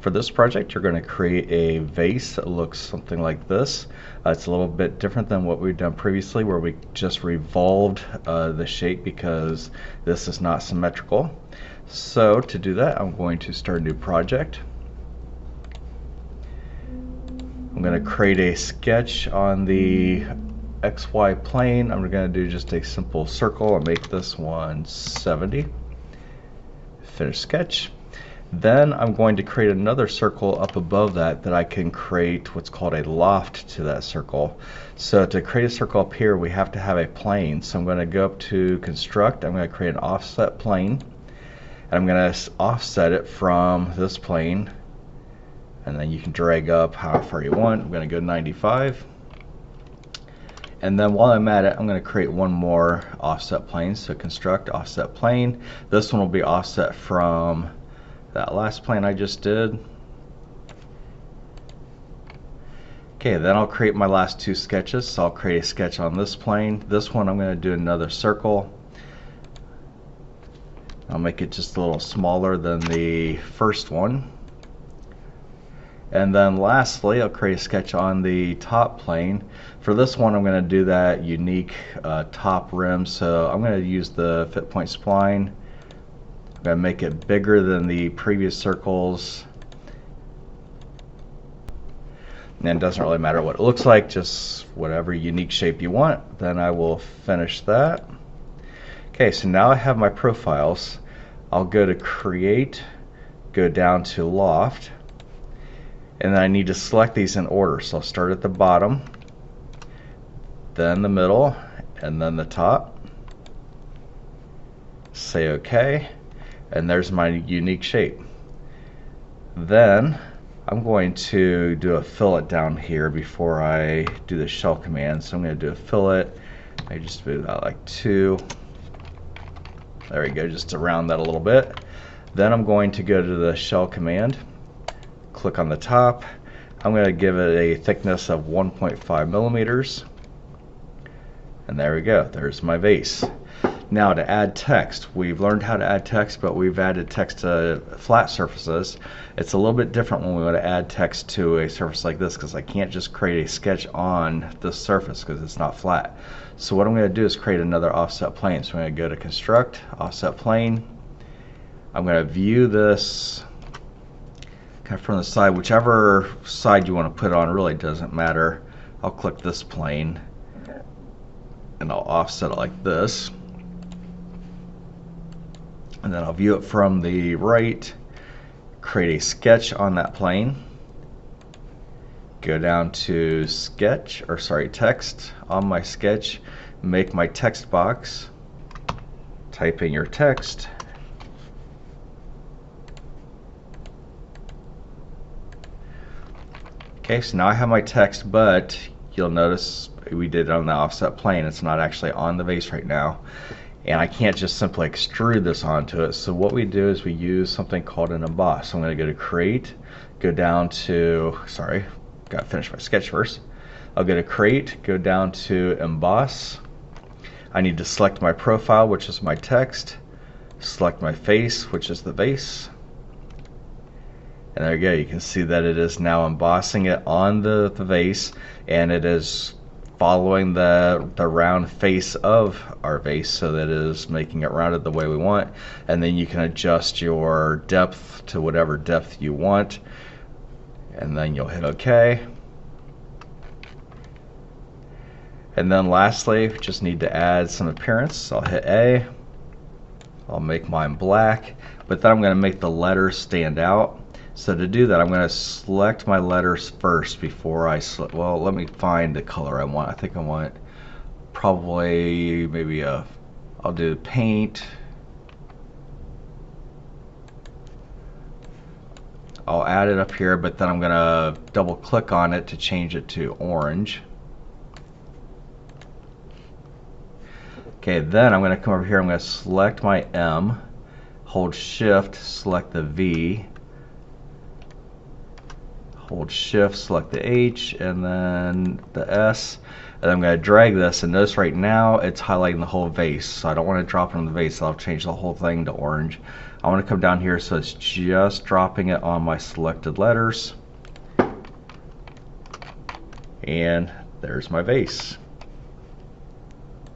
For this project, you're going to create a vase that looks something like this. It's a little bit different than what we've done previously, where we just revolved the shape because this is not symmetrical. So to do that, I'm going to start a new project. I'm going to create a sketch on the XY plane. I'm going to do just a simple circle and make this 170. Finish sketch. Then I'm going to create another circle up above that I can create what's called a loft to that circle. So to create a circle up here, we have to have a plane. So I'm going to go up to construct. I'm going to create an offset plane, and I'm going to offset it from this plane, and then you can drag up how far you want. I'm going to go 95. And then while I'm at it, I'm going to create one more offset plane. So construct offset plane. This one will be offset from that last plane I just did. Okay, then I'll create my last two sketches. So I'll create a sketch on this plane. This one I'm going to do another circle. I'll make it just a little smaller than the first one. And then lastly, I'll create a sketch on the top plane. For this one, I'm going to do that unique top rim. So I'm going to use the fit point spline. I'm going to make it bigger than the previous circles. And it doesn't really matter what it looks like, just whatever unique shape you want. Then I will finish that. Okay, so now I have my profiles. I'll go to create, go down to loft, and then I need to select these in order. So I'll start at the bottom, then the middle, and then the top. Say OK, and there's my unique shape. Then I'm going to do a fillet down here before I do the shell command. So I'm going to do a fillet. I just do that like 2. There we go, just to round that a little bit. Then I'm going to go to the shell command. Click on the top. I'm going to give it a thickness of 1.5 millimeters. And there we go, there's my vase. Now to add text, we've learned how to add text, but we've added text to flat surfaces. It's a little bit different when we want to add text to a surface like this, because I can't just create a sketch on this surface because it's not flat. So what I'm going to do is create another offset plane. So I'm going to go to construct, offset plane. I'm going to view this kind of from the side, whichever side you want to put it on really doesn't matter. I'll click this plane and I'll offset it like this, and then I'll view it from the right, create a sketch on that plane, go down to sketch, or sorry, text on my sketch, make my text box, type in your text. Okay, so now I have my text, but you'll notice we did it on the offset plane. It's not actually on the vase right now, and I can't just simply extrude this onto it. So what we do is we use something called an emboss. So I'm going to go to create, go down to, sorry, got to finish my sketch first. I'll go to create, go down to emboss. I need to select my profile, which is my text, select my face, which is the vase. And there you go, you can see that it is now embossing it on the vase, and it is following the round face of our vase, so that it is making it rounded the way we want. And then you can adjust your depth to whatever depth you want, and then you'll hit OK. And then lastly, we just need to add some appearance. So I'll hit A. I'll make mine black, but then I'm going to make the letters stand out. So to do that, I'm going to select my letters first before I select. Well, let me find the color I want. I think I want probably maybe I'll do paint. I'll add it up here, but then I'm going to double click on it to change it to orange. Okay, then I'm going to come over here. I'm going to select my M, hold Shift, select the V, hold Shift, select the H, and then the S, and I'm going to drag this, and notice right now it's highlighting the whole vase, so I don't want to drop it on the vase, so I'll change the whole thing to orange. I want to come down here so it's just dropping it on my selected letters. And there's my vase.